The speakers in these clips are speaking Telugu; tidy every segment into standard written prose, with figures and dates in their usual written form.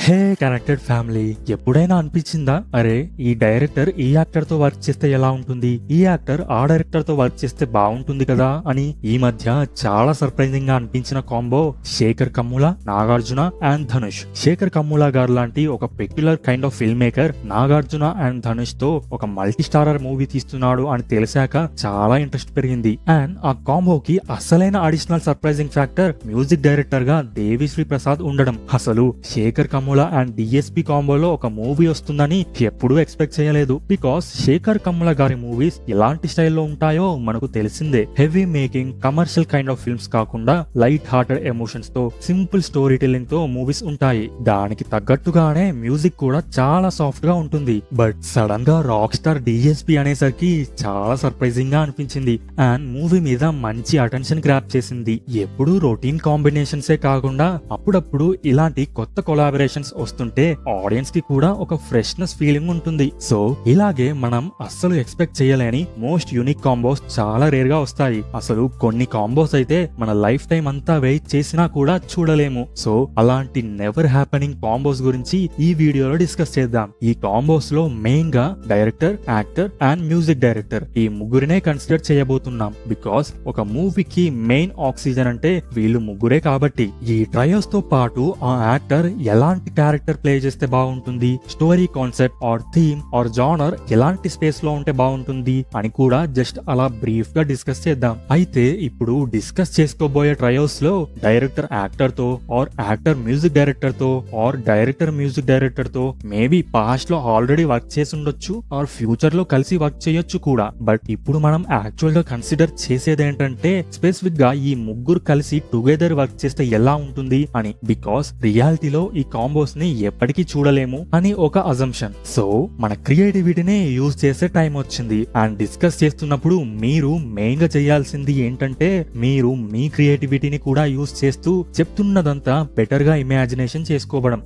హే కనెక్టెడ్ ఫ్యామిలీ, ఎప్పుడైనా అనిపించిందా అరే ఈ డైరెక్టర్ ఈ యాక్టర్ తో వర్క్ చేస్తే ఎలా ఉంటుంది, ఈ యాక్టర్ ఆ డైరెక్టర్ తో వర్క్ చేస్తే బాగుంటుంది కదా అని? ఈ మధ్య చాలా సర్ప్రైజింగ్ గా అనిపించిన కాంబో శేఖర్ కమ్ముల, నాగార్జున అండ్ ధనుష్. శేఖర్ కమ్ముల గారు లాంటి ఒక peculiar kind of film maker Nagarjuna and Dhanush తో ఒక మల్టీ స్టారర్ మూవీ తీస్తున్నాడు అని తెలిసాక చాలా ఇంట్రెస్ట్ పెరిగింది. అండ్ ఆ కాంబోకి అసలైన additional surprising factor music director గా దేవిశ్రీ ప్రసాద్ ఉండడం. అసలు శేఖర్ కమ్ముల అండ్ డిఎస్పి కాంబోలో ఒక మూవీ వస్తుందని ఎప్పుడూ ఎక్స్పెక్ట్ చేయలేదు. బికాస్ శేఖర్ కమ్ముల గారి మూవీస్ ఎలాంటి స్టైల్లో ఉంటాయో మనకు తెలిసిందే. Heavy making commercial kind of films కాకుండా లైట్ హార్టెడ్ ఎమోషన్స్ తో సింపుల్ స్టోరీ టెల్లింగ్ తో మూవీస్ ఉంటాయి. దానికి తగ్గట్టుగానే మ్యూజిక్ కూడా చాలా సాఫ్ట్ గా ఉంటుంది. బట్ సడన్ గా రాక్ స్టార్ డిఎస్పి అనేసరికి చాలా సర్ప్రైజింగ్ గా అనిపించింది. అండ్ మూవీ మీద మంచి అటెన్షన్ గ్రాప్ చేసింది. ఎప్పుడూ రొటీన్ కాంబినేషన్సే కాకుండా అప్పుడప్పుడు ఇలాంటి కొత్త కొలాబరేషన్స్ వస్తుంటే ఆడియన్స్ కి కూడా ఒక ఫ్రెష్నెస్ ఫీలింగ్ ఉంటుంది. సో ఇలాగే మనం అస్సలు ఎక్స్పెక్ట్ చేయలేని మోస్ట్ యూనిక్ కాంబోస్ చాలా రేర్ గా వస్తాయి. అసలు కొన్ని కాంబోస్ అయితే మన లైఫ్ టైం అంతా వెయిట్ చేసినా కూడా చూడలేము. సో అలాంటి నెవర్ హ్యాపెనింగ్ కాంబోస్ గురించి ఈ వీడియోలో డిస్కస్ చేద్దాం. ఈ కాంబోస్ లో మెయిన్ గా director, actor and music director ఈ ముగ్గురినే కన్సిడర్ చేయబోతున్నాం. బికాస్ ఒక మూవీకి మెయిన్ ఆక్సిజన్ అంటే వీళ్ళు ముగ్గురే కాబట్టి. ఈ ట్రయోస్ తో పాటు ఆ యాక్టర్ ఎలాంటి క్యారెక్టర్ ప్లే చేస్తే బాగుంటుంది, story concept or theme or genre ఎలాంటి స్పేస్ లో ఉంటే బాగుంటుంది అని కూడా జస్ట్ అలా బ్రీఫ్ గా డిస్కస్ చేద్దాం. అయితే ఇప్పుడు డిస్కస్ చేసుకోబోయే ట్రయోస్ లో డైరెక్టర్ యాక్టర్ తో ఆర్ యాక్టర్ మ్యూజిక్ డైరెక్టర్ తో ఆర్ డైరెక్టర్ మ్యూజిక్ డైరెక్టర్ తో మేబీ పాస్ట్ లో ఆల్రెడీ వర్క్ చేసి ఉండొచ్చు ఆర్ ఫ్యూచర్ లో కలిసి వర్క్ చేయొచ్చు కూడా. బట్ ఇప్పుడు మనం యాక్చువల్ గా కన్సిడర్ చేసేది ఏంటంటే స్పెసిఫిక్ గా ఈ ముగ్గురు కలిసి టుగెదర్ వర్క్ చేస్తే ఎలా ఉంటుంది అని. బికాస్ రియాలిటీలో ఈ కాంబోస్ ని ఎప్పటికీ చూడలేము అని ఒక అజంప్షన్. సో మన క్రియేటివిటీని యూజ్ చేసే టైం వచ్చింది. అండ్ డిస్కస్ చేస్తున్నప్పుడు మీరు మెయిన్ గా చేయాల్సింది ఏంటంటే మీరు మీ క్రియేటివిటీని కూడా యూజ్ చేస్తూ చెప్తున్నదంతా బెటర్ గా ఇమాజినేషన్ చేసుకోవడం.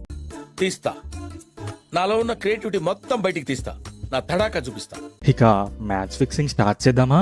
తీస్తా, నాలో ఉన్న క్రియేటివిటీ మొత్తం బయటికి తీస్తా, నా తడాకా చూపిస్తా. ఇక మ్యాచ్ ఫిక్సింగ్ స్టార్ట్ చేద్దామా?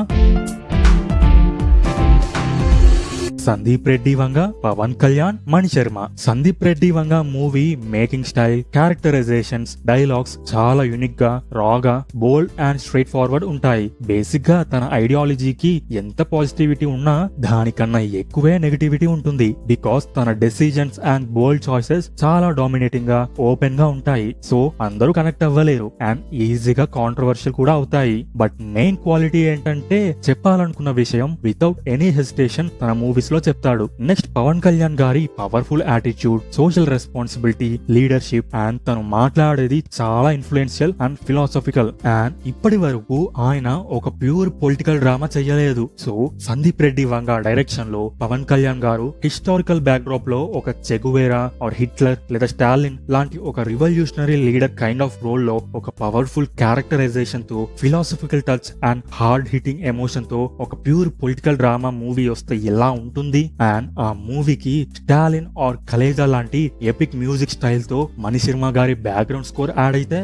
Sandeep Reddy Vanga, Pawan Kalyan, Mani Sharma. Sandeep Reddy Vanga movie making style, characterisations, dialogues చాలా యూనిక్ గా, రాగా, బోల్డ్ అండ్ స్ట్రైట్ ఫార్వర్డ్ ఉంటాయి. బేసిక్ గా తన ఐడియాలజీకి ఎంత పాజిటివిటీ ఉన్నా దానికన్నా ఎక్కువే నెగటివిటీ ఉంటుంది. బికాస్ తన డెసిజన్స్ అండ్ బోల్డ్ చాయిసెస్ చాలా డామినేటింగ్ గా, ఓపెన్ గా ఉంటాయి. సో అందరూ కనెక్ట్ అవ్వలేరు అండ్ ఈజీగా కాంట్రవర్షియల్ కూడా అవుతాయి. బట్ మెయిన్ క్వాలిటీ ఏంటంటే చెప్పాలనుకున్న విషయం వితౌట్ ఎనీ హెసిటేషన్ తన మూవీస్ లో చెప్తాడు. నెక్స్ట్ పవన్ కళ్యాణ్ గారి powerful attitude, social responsibility, leadership and తను మాట్లాడేది చాలా ఇన్ఫ్లుయెన్షియల్ అండ్ ఫిలాసఫికల్. అండ్ ఇప్పటి వరకు ఆయన ఒక ప్యూర్ పొలిటికల్ డ్రామా చెయ్యలేదు. సో సందీప్ రెడ్డి వంగ డైరెక్షన్ లో పవన్ కళ్యాణ్ గారు హిస్టారికల్ బ్యాక్డ్రాప్ లో ఒక చెగువేరా ఆర్ హిట్లర్ లేదా స్టాలిన్ లాంటి ఒక revolutionary leader kind of role లో ఒక పవర్ఫుల్ క్యారెక్టరైజేషన్ తో, philosophical touch and hard hitting emotion తో ఒక ప్యూర్ పొలిటికల్ డ్రామా మూవీ వస్తే ఎలా ఉంటుంది. అండ్ ఆ మూవీకి స్టాలిన్ ఆర్ కలేజా లాంటి ఎపిక్ మ్యూజిక్ స్టైల్ తో మణి శర్మ గారి బ్యాక్గ్రౌండ్ స్కోర్ యాడ్ అయితే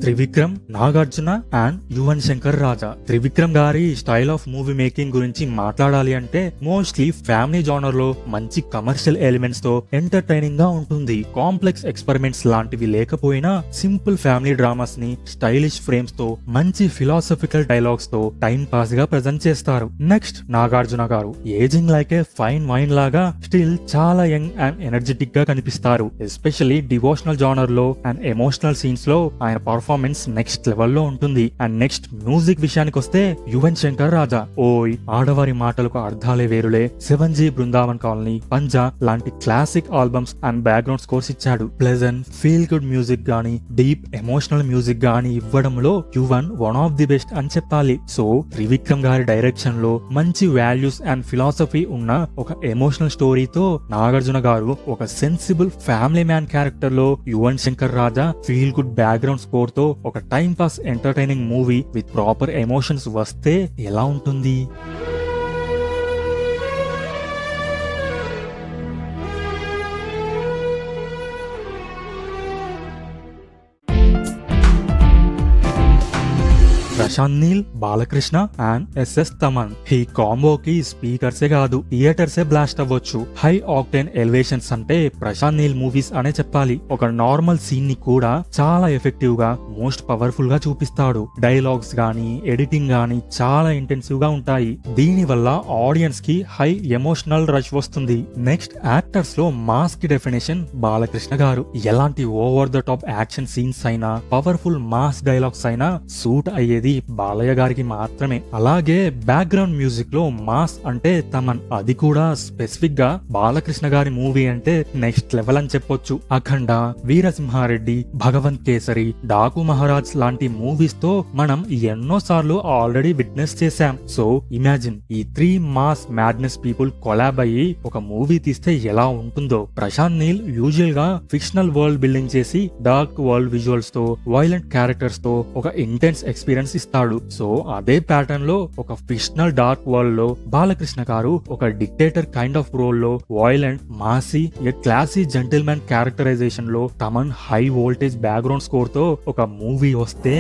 త్రివిక్రమ్, నాగార్జున అండ్ యువన్ శంకర్ రాజా. త్రివిక్రమ్ గారి స్టైల్ ఆఫ్ మూవీ మేకింగ్ గురించి మాట్లాడాలి అంటే మోస్ట్లీ ఫ్యామిలీ జానర్ లో మంచి కమర్షియల్ ఎలిమెంట్స్ తో ఎంటర్టైనింగ్ గా ఉంటుంది. కాంప్లెక్స్ ఎక్స్పెరిమెంట్స్ లాంటివి లేకపోయినా సింపుల్ ఫ్యామిలీ డ్రామాస్ ని స్టైలిష్ ఫ్రేమ్స్ తో, మంచి ఫిలాసఫికల్ డైలాగ్స్ తో టైం పాస్ గా ప్రెజెంట్ చేస్తారు. నెక్స్ట్ నాగార్జున గారు ఏజింగ్ లైక్ ఏ ఫైన్ వైన్ లాగా స్టిల్ చాలా యంగ్ అండ్ ఎనర్జెటిక్ గా కనిపిస్తారు. ఎస్పెషల్లీ డివోషనల్ జానర్ లో అండ్ ఎమోషనల్ సీన్స్ లో ఆయన పర్ఫార్మెన్స్ నెక్స్ట్ లెవెల్ లో ఉంటుంది. అండ్ నెక్స్ట్ మ్యూజిక్ విషయానికి వస్తే యువన్ శంకర్ రాజా ఓయ్, ఆడవారి మాటలకు అర్థాలే వేరులే, 7G బృందావన్ కాలనీ, పంజా లాంటి classic albums and background scores ఇచ్చాడు. ప్లెజెంట్ ఫీల్ గుడ్ మ్యూజిక్ గానీ, డీప్ ఎమోషనల్ మ్యూజిక్ గానీ ఇవ్వడంలో Yuvan one of the best అని చెప్పాలి. సో త్రివిక్రమ్ గారి డైరెక్షన్ లో మంచి వాల్యూస్ అండ్ ఫిలాసఫీ ఉన్న ఒక ఎమోషనల్ స్టోరీతో నాగార్జున గారు ఒక సెన్సిబుల్ ఫ్యామిలీ మ్యాన్ క్యారెక్టర్ లో Yuvan Shankar Raja feel good background score తో ఒక time pass entertaining movie with proper emotions వస్తే ఎలా ఉంటుంది? Prashanth Neel, Balakrishna and SS Thaman. ఈ కాంబోకి స్పీకర్సే కాదు థియేటర్సే బ్లాస్ట్ అవ్వచ్చు. హై ఆక్టేన్ ఎలివేషన్స్ అంటే ప్రశాంత్ నీల్ మూవీస్ అనే చెప్పాలి. ఒక నార్మల్ సీన్ ని కూడా చాలా ఎఫెక్టివ్ గా మోస్ట్ పవర్ఫుల్ గా చూపిస్తాడు. డైలాగ్స్ గానీ ఎడిటింగ్ గానీ చాలా ఇంటెన్సివ్ గా ఉంటాయి. దీని వల్ల ఆడియన్స్ కి హై ఎమోషనల్ రష్ వస్తుంది. నెక్స్ట్ యాక్టర్స్ లో మాస్ కి డెఫినేషన్ బాలకృష్ణ గారు. ఎలాంటి over the top action scenes అయినా పవర్ఫుల్ మాస్ డైలాగ్స్ అయినా సూట్ అయ్యేది బాలయ్య గారికి మాత్రమే. అలాగే బ్యాక్గ్రౌండ్ మ్యూజిక్ లో మాస్ అంటే తమన్. అది కూడా స్పెసిఫిక్ గా బాలకృష్ణ గారి మూవీ అంటే నెక్స్ట్ లెవెల్ అని చెప్పొచ్చు. అఖండ, వీరసింహారెడ్డి, భగవంత్ కేసరి, డాకు మహారాజ్ లాంటి మూవీస్ తో మనం ఎన్నో సార్లు ఆల్రెడీ విట్నెస్ చేశాం. సో ఇమాజిన్ ఈ 3 మాస్ మ్యాడ్నెస్ పీపుల్ కొలాబ్ అయ్యి ఒక మూవీ తీస్తే ఎలా ఉంటుందో. ప్రశాంత్ నీల్ యూజువల్ గా ఫిక్షనల్ వరల్డ్ బిల్డింగ్ చేసి డార్క్ వరల్డ్ విజువల్స్ తో వైలెంట్ క్యారెక్టర్స్ తో ఒక ఇంటెన్స్ ఎక్స్పీరియన్స్ ఇస్తాడు. సో అదే ప్యాటర్న్ లో ఒక ఫిక్షనల్ డార్క్ వరల్డ్ లో బాలకృష్ణ గారు ఒక డిక్టేటర్ కైండ్ ఆఫ్ రోల్ లో violent Masih classy gentlemen characterisation లో Thaman high voltage background score తో ఒక మూవీ వస్తే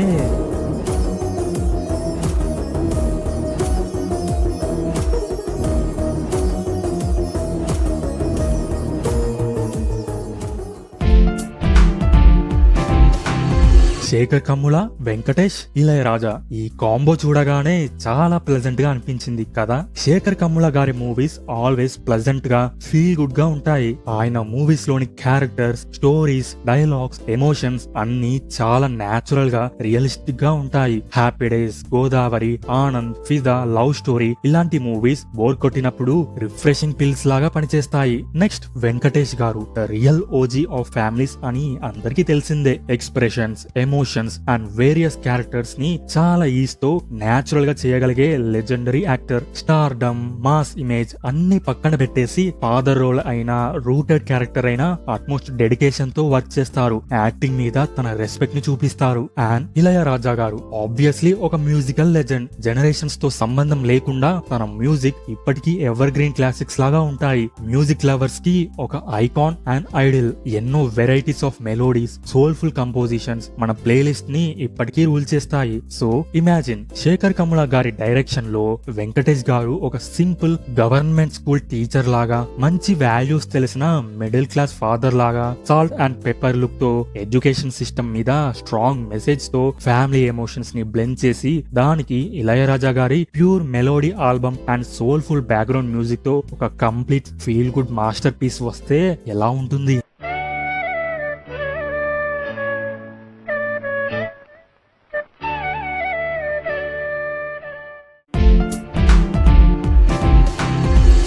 శేఖర్ కమ్ముల, వెంకటేష్, ఇళయరాజా ఈ కాంబో చూడగానే చాలా ప్లెజెంట్ గా అనిపించింది కదా. శేఖర్ కమ్ముల గారి మూవీస్ ఆల్వేస్ ప్లెజెంట్ గా ఫీల్ గుడ్ గా ఉంటాయి. ఆయన మూవీస్ లోని క్యారెక్టర్స్, స్టోరీస్, డైలాగ్స్, ఎమోషన్స్ అన్ని చాలా న్యాచురల్ గా రియలిస్టిక్ గా ఉంటాయి. హ్యాపీ డేస్, గోదావరి, ఆనంద్, ఫిదా, లవ్ స్టోరీ ఇలాంటి మూవీస్ బోర్ కొట్టినప్పుడు రిఫ్రెషింగ్ పిల్స్ లాగా పనిచేస్తాయి. నెక్స్ట్ వెంకటేష్ గారు the real OG of families అని అందరికీ తెలిసిందే. Expressions, emotions and various characters ని చాలా ఈజ్ తో న్యాచురల్ గా చేయగలిగే legendary actor. Stardom, mass image అన్ని పక్కన పెట్టేసి ఫాదర్ రోల్ అయినా రూటెడ్ క్యారెక్టర్ అయినా అట్మోస్ట్ డెడికేషన్ తో వర్క్ చేస్తారు. యాక్టింగ్ మీద తన రెస్పెక్ట్ ని చూపిస్తారు. అండ్ ఇళయరాజా గారు ఆబ్వియస్లీ ఒక మ్యూజికల్ లెజెండ్. జనరేషన్స్ తో సంబంధం లేకుండా తన మ్యూజిక్ ఇప్పటికీ ఎవర్ గ్రీన్ క్లాసిక్స్ లాగా ఉంటాయి. మ్యూజిక్ లవర్స్ కి ఒక ఐకాన్ అండ్ ఐడిల్. ఎన్నో varieties of melodies, soulful compositions మన ప్లేలిస్ట్ ని ఇప్పటికీ రూల్ చేస్తాయి. సో ఇమాజిన్ శేఖర్ కమ్ముల గారి డైరెక్షన్ లో వెంకటేష్ గారు ఒక సింపుల్ గవర్నమెంట్ స్కూల్ టీచర్ లాగా, మంచి వాల్యూస్ తెలిసిన మిడిల్ క్లాస్ ఫాదర్ లాగా, సాల్ట్ అండ్ పెప్పర్ లుక్ తో ఎడ్యుకేషన్ సిస్టమ్ మీద స్ట్రాంగ్ మెసేజ్ తో ఫ్యామిలీ ఎమోషన్స్ ని బ్లెండ్ చేసి దానికి ఇళయరాజా గారి pure melody album and soulful background music తో ఒక complete feel good masterpiece వస్తే ఎలా ఉంటుంది.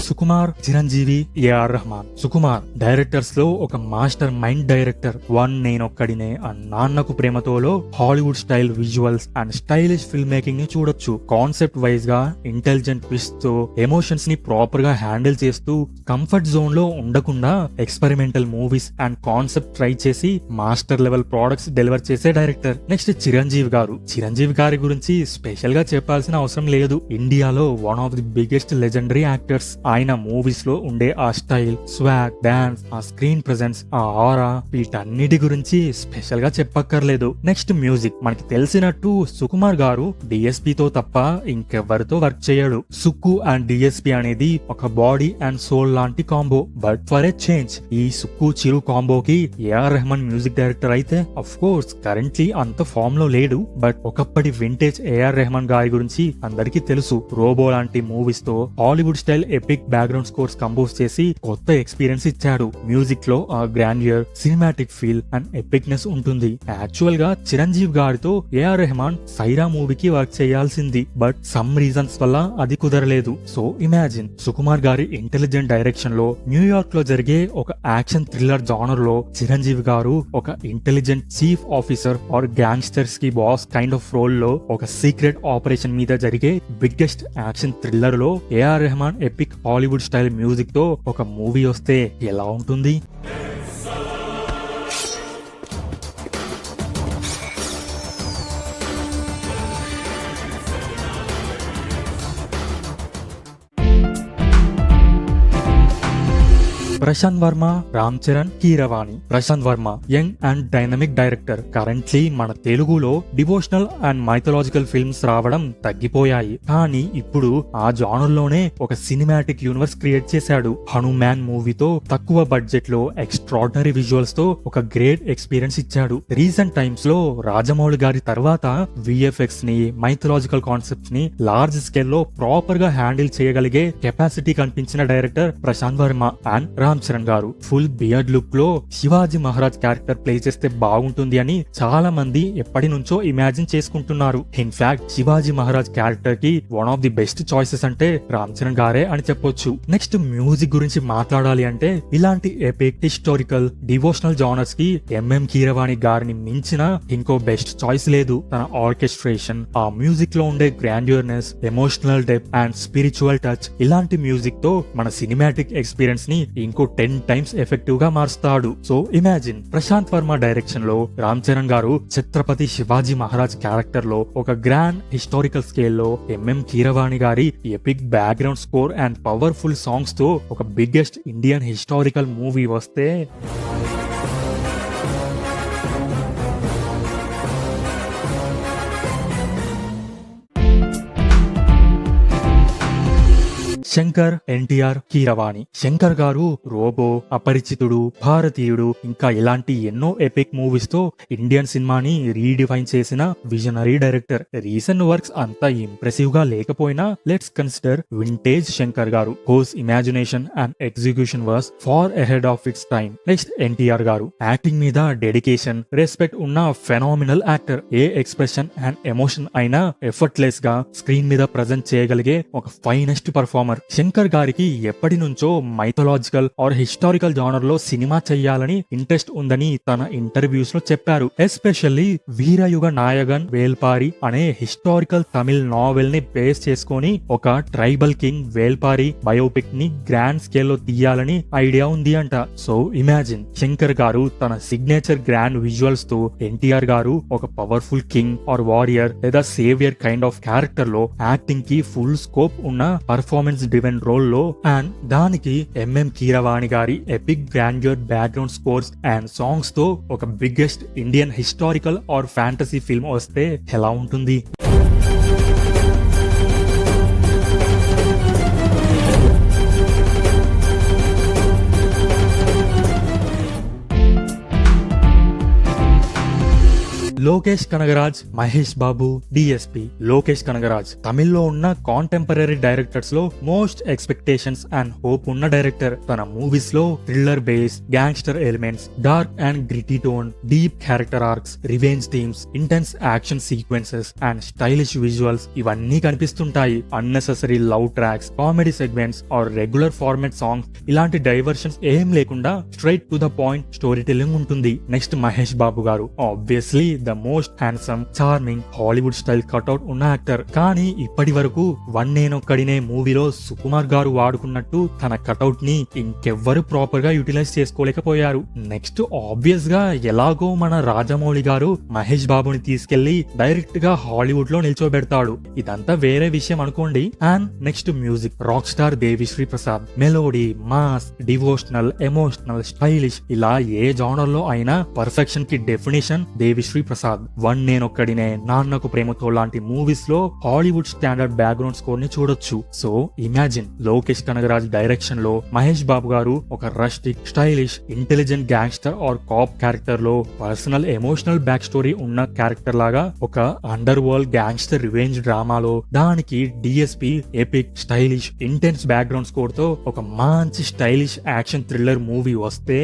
సుకుమార్, చిరంజీవి, ఏఆర్ రెహమాన్. సుకుమార్ డైరెక్టర్స్ లో ఒక mastermind director. One Nenokkadine, నాన్నకు ప్రేమతోలో Hollywood style visuals and stylish film making ని చూడొచ్చు. కాన్సెప్ట్ వైజ్ గా ఇంటెలిజెంట్ ట్విస్ట్ తో ఎమోషన్స్ ని ప్రాపర్ గా హ్యాండిల్ చేస్తూ కంఫర్ట్ జోన్ లో ఉండకుండా experimental movies and concept try చేసి మాస్టర్ లెవెల్ ప్రొడక్ట్స్ డెలివర్ చేసే డైరెక్టర్. నెక్స్ట్ చిరంజీవి గారు. చిరంజీవి గారి గురించి స్పెషల్ గా చెప్పాల్సిన అవసరం లేదు. ఇండియాలో one of the biggest legendary actors. ఆయన మూవీస్ లో ఉండే ఆ స్టైల్, స్వాగ్, డాన్స్, ఆ స్క్రీన్ ప్రెజెన్స్, ఆ ఆరా వీటన్నిటి గురించి స్పెషల్ గా చెప్పక్కర్లేదు. Next music. మనకి తెలిసినట్టు సుకుమార్ గారు డిఎస్పి తో తప్ప ఇంకెవరితో వర్క్ చేయడు. సుక్కు అండ్ డిఎస్పి అనేది ఒక బాడీ అండ్ సోల్ లాంటి combo. But for a change ఈ సుక్కు చిరు కాంబోకి ఏఆర్ రెహమాన్ మ్యూజిక్ డైరెక్టర్ అయితే అఫ్ కోర్స్ కరెంట్లీ అంత ఫామ్ లో లేడు. బట్ ఒకప్పటి వింటేజ్ ఏఆర్ రెహమాన్ గారి గురించి అందరికీ తెలుసు. రోబో లాంటి మూవీస్ తో Hollywood style epic background scores compose చేసి కొత్త ఎక్స్పీరియన్స్ ఇచ్చాడు. మ్యూజిక్ లో ఆ గ్రాండియర్, సినిమాటిక్ ఫీల్ అండ్ ఎపిక్నెస్ ఉంటుంది. యాక్చువల్ గా చిరంజీవి గారితో ఏఆర్ రెహమాన్ సైరా మూవీకి వర్క్ చేయాల్సింది. బట్ సమ్ రీజన్స్ వల్ల అది కుదరలేదు. సో ఇమాజిన్ సుకుమార్ గారి ఇంటెలిజెంట్ డైరెక్షన్ లో న్యూయార్క్ లో జరిగే ఒక యాక్షన్ థ్రిల్లర్ జానర్ లో చిరంజీవి గారు ఒక intelligent chief officer or gangsters కి బాస్ కైండ్ ఆఫ్ రోల్ లో ఒక సీక్రెట్ ఆపరేషన్ మీద జరిగే బిగ్గెస్ట్ యాక్షన్ థ్రిల్లర్ లో AR Rahman epic Hollywood style music తో ఒక మూవీ వస్తే ఎలా ఉంటుంది. Prashanth Varma, Ram Charan, Keeravani. Prashanth Varma young and dynamic director. Currently మన తెలుగులో డివోషనల్ అండ్ మైథలాజికల్ ఫిల్మ్స్ రావడం తగ్గిపోయాయి, కానీ ఇప్పుడు ఆ జానర్ లోనే ఒక సినిమాటిక్ యూనివర్స్ క్రియేట్ చేశాడు. హనుమాన్ మూవీతో తక్కువ బడ్జెట్ లో ఎక్స్ట్రాడినరీ విజువల్స్ తో ఒక గ్రేట్ ఎక్స్పీరియన్స్ ఇచ్చాడు. రీసెంట్ టైమ్స్ లో రాజమౌళి గారి తర్వాత విఎఫ్ఎక్స్ ని, మైథలాజికల్ కాన్సెప్ట్స్ ని లార్జ్ స్కేల్ లో ప్రాపర్ గా హ్యాండిల్ చేయగలిగే కెపాసిటీ కనిపించిన డైరెక్టర్ ప్రశాంత్ వర్మ. అండ్ రామ్ చరణ్ గారు ఫుల్ బియర్డ్ లుక్ లో శివాజీ మహారాజ్ క్యారెక్టర్ ప్లే చేస్తే బాగుంటుంది అని చాలా మంది ఎప్పటి నుంచో ఇమాజిన్ చేసుకుంటున్నారు. ఇన్ఫాక్ట్ శివాజీ మహారాజ్ క్యారెక్టర్ కి one of the best choices అంటే రామ్ చరణ్ గారే అని చెప్పొచ్చు. నెక్స్ట్ మ్యూజిక్ గురించి మాట్లాడాలి అంటే ఇలాంటి ఎపిక్, హిస్టారికల్, డివోషనల్ జానర్స్ కి ఎంఎం కీరవాణి గారిని మించిన ఇంకో బెస్ట్ చాయిస్ లేదు. తన ఆర్కెస్ట్రేషన్, ఆ మ్యూజిక్ లో ఉండే grandeurness, emotional depth and spiritual touch, ఇలాంటి మ్యూజిక్ తో మన సినిమాటిక్ ఎక్స్పీరియన్స్ ని ఇంకో 10 టైమ్స్ ఎఫెక్టివ్ గా మారుస్తాడు. So imagine Prashanth Varma direction లో రామ్ చరణ్ గారు ఛత్రపతి శివాజీ మహారాజ్ క్యారెక్టర్ లో ఒక గ్రాండ్ హిస్టారికల్ స్కేల్ లో ఎంఎం కీరవాణి గారి epic background score and powerful songs తో ఒక బిగ్గెస్ట్ ఇండియన్ హిస్టారికల్ మూవీ వస్తే శంకర్, ఎన్టీఆర్, కీరవాణి. శంకర్ గారు రోబో, అపరిచితుడు, భారతీయుడు ఇంకా ఇలాంటి ఎన్నో ఎపిక్ మూవీస్ తో ఇండియన్ సినిమాని రీడిఫైన్ చేసిన విజనరీ డైరెక్టర్. రీసెంట్ వర్క్స్ అంత ఇంప్రెసివ్ గా లేకపోయినా let's consider vintage Shankar garu, whose imagination and execution was far ahead of its time. Next NTR garu acting మీద డెడికేషన్, రెస్పెక్ట్ ఉన్న ఫెనామినల్ యాక్టర్. ఏ ఎక్స్ప్రెషన్ అండ్ ఎమోషన్ అయినా ఎఫర్ట్లెస్ గా స్క్రీన్ మీద ప్రజెంట్ చేయగలిగే ఒక ఫైనెస్ట్ పర్ఫార్మర్. శంకర్ గారికి ఎప్పటి నుంచో మైథలాజికల్ ఆర్ హిస్టారికల్ జానర్ లో సినిమా చెయ్యాలని ఇంట్రెస్ట్ ఉందని తన ఇంటర్వ్యూస్ లో చెప్పారు. ఎస్పెషల్లీ వీరయుగ నాయగన్ వేల్పారి అనే హిస్టారికల్ తమిళ్ నావెల్ ని బేస్ చేసుకొని ఒక ట్రైబల్ కింగ్ వేల్పారి బయోపిక్ ని గ్రాండ్ స్కేల్ లో తీయాలని ఐడియా ఉంది అంట. సో ఇమాజిన్ శంకర్ గారు తన సిగ్నేచర్ గ్రాండ్ విజువల్స్ తో ఎన్టీఆర్ గారు ఒక పవర్ఫుల్ కింగ్ ఆర్ వారియర్ లేదా సేవియర్ కైండ్ ఆఫ్ క్యారెక్టర్ లో యాక్టింగ్ కి ఫుల్ స్కోప్ ఉన్న పర్ఫార్మెన్స్ డ్రివెన్ రోల్ లో అండ్ దానికి ఎంఎం కీరవాణి గారి epic grandeur background scores and songs తో ఒక biggest Indian historical or fantasy film వస్తే ఎలా ఉంటుంది? లోకేష్ కనగరాజ్, మహేష్ బాబు, డిఎస్పి. లోకేష్ కనగరాజ్ తమిళ్లో ఉన్న కాంటెంపరీ డైరెక్టర్స్ లో మోస్ట్ ఎక్స్పెక్టేషన్స్ అండ్ హోప్ ఉన్న డైరెక్టర్. తన మూవీస్ లో thriller base, gangster elements, dark and gritty tone, deep character arcs, revenge themes, intense action sequences and stylish visuals ఇవన్నీ కనిపిస్తుంటాయి. Unnecessary love tracks, comedy segments or regular format songs ఇలాంటి డైవర్షన్స్ ఏం లేకుండా straight to the point story telling ఉంటుంది. Next Mahesh Babu garu obviously the most handsome, charming, Hollywood style cutout ఉన్న యాక్టర్. కానీ ఇప్పటి వరకు వన్ నేనొక్కడినే మూవీలో సుకుమార్ గారు వాడుకున్నట్టు తన కట్అవుట్ ని ఇంకెవ్వరు ప్రాపర్ గా యూటిలైజ్ చేసుకోలేకపోయారు. నెక్స్ట్ ఆబ్వియస్ గా ఎలాగో మన రాజమౌళి గారు మహేష్ బాబుని తీసుకెళ్లి డైరెక్ట్ గా హాలీవుడ్ లో నిల్చోబెడతాడు. ఇదంతా వేరే విషయం అనుకోండి. And next music, rock star Devi Sri Prasad. Melody, mass, devotional, emotional, stylish ఇలా ఏ జానర్ లో అయినా పర్ఫెక్షన్ కి డెఫినేషన్ దేవిశ్రీ ప్రసాద్. వన్ నేనొక్కడినే, నాన్నకు ప్రేమతో లాంటి మూవీస్ లో హాలీవుడ్ స్టాండర్డ్ బ్యాక్గ్రౌండ్ స్కోర్ ని చూడొచ్చు. So imagine Lokesh Kanagaraj direction లో మహేష్ బాబు గారు ఒక rustic, stylish, intelligent gangster or cop character లో పర్సనల్ ఎమోషనల్ బ్యాక్ స్టోరీ ఉన్న క్యారెక్టర్ లాగా ఒక అండర్ వరల్డ్ గ్యాంగ్స్టర్ రివెంజ్ డ్రామాలో దానికి DSP epic, stylish, intense background score తో ఒక మంచి స్టైలిష్ యాక్షన్ థ్రిల్లర్ మూవీ వస్తే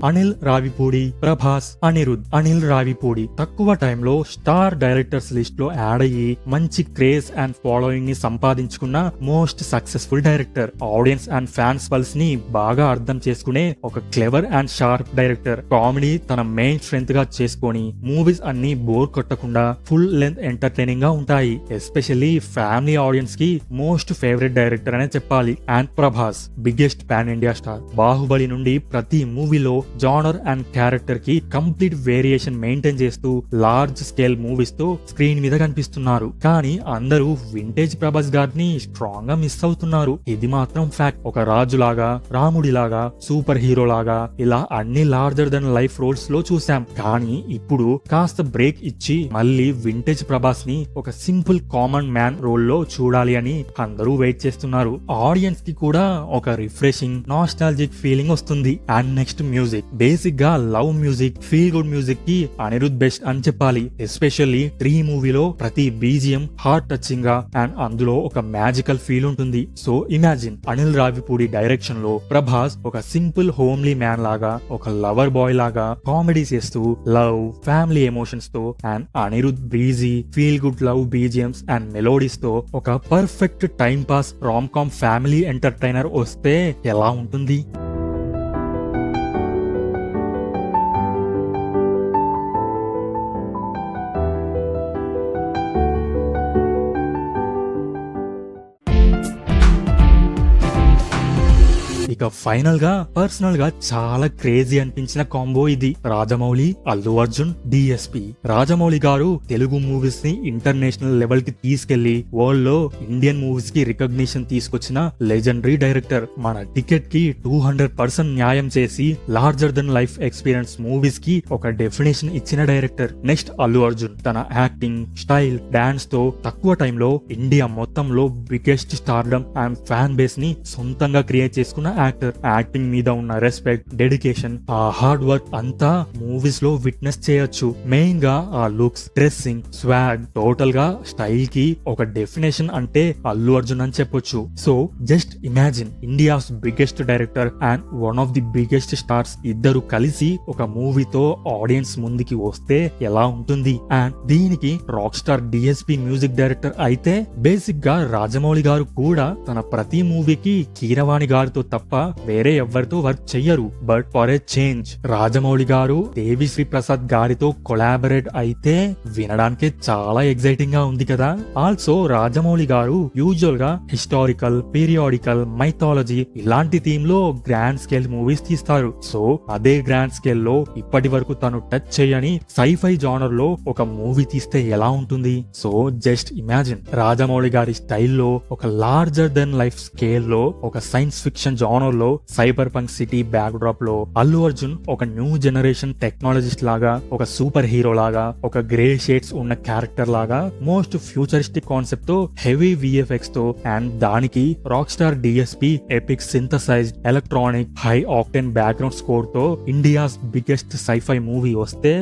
అనిల్ రావిపూడి, ప్రభాస్, అనిరుద్. అనిల్ రావిపూడి తక్కువ టైంలో స్టార్ డైరెక్టర్స్ లిస్ట్ లో యాడ్ అయ్యి మంచి క్రేజ్ అండ్ ఫాలోయింగ్ ని సంపాదించుకున్న most successful director. Audience and fans pulse ని బాగా అర్థం చేసుకునే ఒక clever and sharp director. Comedy తన మెయిన్ స్ట్రెంత్ గా చేసుకొని మూవీస్ అన్ని బోర్ కొట్టకుండా ఫుల్ లెంత్ ఎంటర్టైనింగ్ గా ఉంటాయి. ఎస్పెషల్లీ ఫ్యామిలీ ఆడియన్స్ కి మోస్ట్ ఫేవరెట్ డైరెక్టర్ అనే చెప్పాలి. And Prabhas biggest pan India star. Baahubali నుండి ప్రతి మూవీలో జానర్ అండ్ క్యారెక్టర్ కి కంప్లీట్ వేరియేషన్ మెయింటైన్ చేస్తూ లార్జ్ స్కేల్ మూవీస్ తో స్క్రీన్ మీద కనిపిస్తున్నారు. కానీ అందరూ వింటేజ్ ప్రభాస్ గారిని స్ట్రాంగ్ గా మిస్ అవుతున్నారు. ఇది మాత్రం ఫ్యాక్ట్. ఒక రాజులాగా, రాముడిలాగా, సూపర్ హీరో లాగా ఇలా అన్ని లార్జర్ దెన్ లైఫ్ రోల్స్ లో చూసాం. కానీ ఇప్పుడు కాస్త బ్రేక్ ఇచ్చి మళ్ళీ వింటేజ్ ప్రభాస్ ని ఒక సింపుల్ కామన్ మ్యాన్ రోల్ లో చూడాలి అని అందరూ వెయిట్ చేస్తున్నారు. ఆడియన్స్ కి కూడా ఒక రిఫ్రెషింగ్ నాస్టాలజిక్ ఫీలింగ్ వస్తుంది. And next music. బేసిక్ గా love music, feel good music కి అనిరుద్ బెస్ట్ అని చెప్పాలి. ఎస్పెషల్లీ 3 మూవీలో ప్రతి బీజిఎం హార్ట్ టచింగ్ గా అండ్ అందులో ఒక మ్యాజికల్ ఫీల్ ఉంటుంది. So imagine Anil Ravipudi direction లో ప్రభాస్ ఒక సింపుల్ హోమ్లీ మ్యాన్ లాగా, ఒక లవర్ బాయ్ లాగా కామెడీ చేస్తూ లవ్, ఫ్యామిలీ ఎమోషన్స్ తో and Anirudh breezy feel good love BGMs and melodies తో ఒక perfect time pass rom com family entertainer వస్తే ఎలా ఉంటుంది? ఇక ఫైనల్ గా పర్సనల్ గా చాలా క్రేజీ అనిపించిన కాంబో ఇది. రాజమౌళి, అల్లు అర్జున్, డిఎస్పి. రాజమౌళి గారు తెలుగు మూవీస్ ని ఇంటర్నేషనల్ లెవెల్ కి తీసుకెళ్లి వరల్డ్ లో ఇండియన్ మూవీస్ కి రికగ్నిషన్ తీసుకొచ్చిన లెజెండరీ డైరెక్టర్. మన టికెట్ కి 200% న్యాయం చేసి larger than life experience movies కి ఒక డెఫినేషన్ ఇచ్చిన డైరెక్టర్. నెక్స్ట్ అల్లు అర్జున్. తన యాక్టింగ్, స్టైల్, డాన్స్ తో తక్కువ టైంలో ఇండియా మొత్తంలో biggest stardom and fan base ని సొంతంగా క్రియేట్ చేసుకున్న యాక్టర్. యాక్టింగ్ మీద ఉన్న రెస్పెక్ట్, డెడికేషన్, ఆ హార్డ్ వర్క్ అంతా మూవీస్ లో విట్నెస్ చేయొచ్చు. మెయిన్ గా ఆ లుక్స్, డ్రెస్సింగ్, స్వాగ్, టోటల్ గా స్టైల్ కి ఒక డెఫినేషన్ అంటే అల్లు అర్జున్ అని చెప్పొచ్చు. So just imagine India's biggest director and one of the biggest stars ఇద్దరు కలిసి ఒక మూవీతో ఆడియన్స్ ముందుకి వస్తే ఎలా ఉంటుంది? అండ్ దీనికి rock star DSP music director అయితే బేసిక్ గా రాజమౌళి గారు కూడా తన ప్రతి మూవీకి కీరవాణి గారితో తప్ప వేరే ఎవ్వరితో వర్క్ చెయ్యరు. But for a change Rajamouli గారు దేవిశ్రీ ప్రసాద్ గారితో కొలాబరేట్ అయితే వినడానికి చాలా ఎక్సైటింగ్ గా ఉంది కదా. ఆల్సో రాజమౌళి గారు యూజువల్ గా హిస్టారికల్, పీరియాడికల్, మైథాలజీ ఇలాంటి థీమ్ లో గ్రాండ్ స్కేల్ మూవీస్ తీస్తారు. సో అదే గ్రాండ్ స్కేల్ లో ఇప్పటి వరకు తను టచ్ చేయని సైఫై జానర్ లో ఒక మూవీ తీస్తే ఎలా ఉంటుంది? సో జస్ట్ ఇమాజిన్ రాజమౌళి గారి స్టైల్లో ఒక లార్జర్ దెన్ లైఫ్ స్కేల్ లో ఒక సైన్స్ ఫిక్షన్ జానర్ లో cyber punk city back drop లో అల్లు అర్జున్ ఒక న్యూ జనరేషన్ టెక్నాలజిస్ట్ లాగా, ఒక సూపర్ హీరో లాగా, ఒక గ్రే షేడ్స్ ఉన్న క్యారెక్టర్ లాగా మోస్ట్ ఫ్యూచరిస్టిక్ కాన్సెప్ట్ తో హెవీ విఎఫ్ఎక్స్ తో అండ్ దానికి rock star DSP epic synthesised electronic high octane background score తో ఇండియాస్ బిగ్గెస్ట్ సైఫై మూవీ వస్తే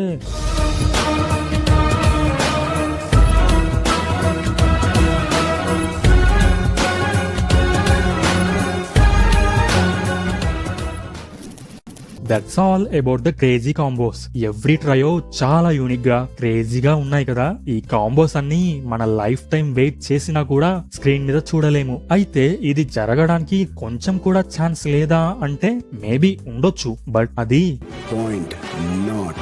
that's all about the crazy combos. Every trio చాలా యూనిక్ గా, క్రేజీగా ఉన్నాయి కదా. ఈ కాంబోస్ అన్ని మన లైఫ్ టైం వెయిట్ చేసినా కూడా స్క్రీన్ మీద చూడలేము. అయితే ఇది జరగడానికి కొంచెం కూడా ఛాన్స్ లేదా అంటే మేబీ ఉండొచ్చు. బట్ అది point not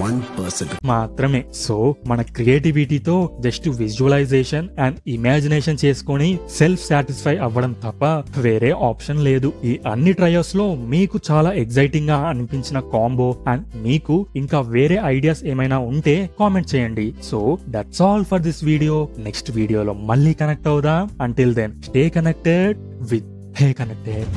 1% మాత్రమే. సో మన క్రియేటివిటీతో జస్ట్ విజువలైజేషన్ అండ్ ఇమాజినేషన్ చేసుకొని సెల్ఫ్ సాటిస్ఫై అవ్వడం తప్ప వేరే ఆప్షన్ లేదు. ఈ అన్ని ట్రయల్స్ లో మీకు చాలా ఎక్సైటింగ్ గా అనిపించిన కాంబో అండ్ మీకు ఇంకా వేరే ఐడియాస్ ఏమైనా ఉంటే కామెంట్ చేయండి. So that's all for this video. Next వీడియోలో మళ్ళీ కనెక్ట్ అవుదాం. Until then stay connected with hey connected.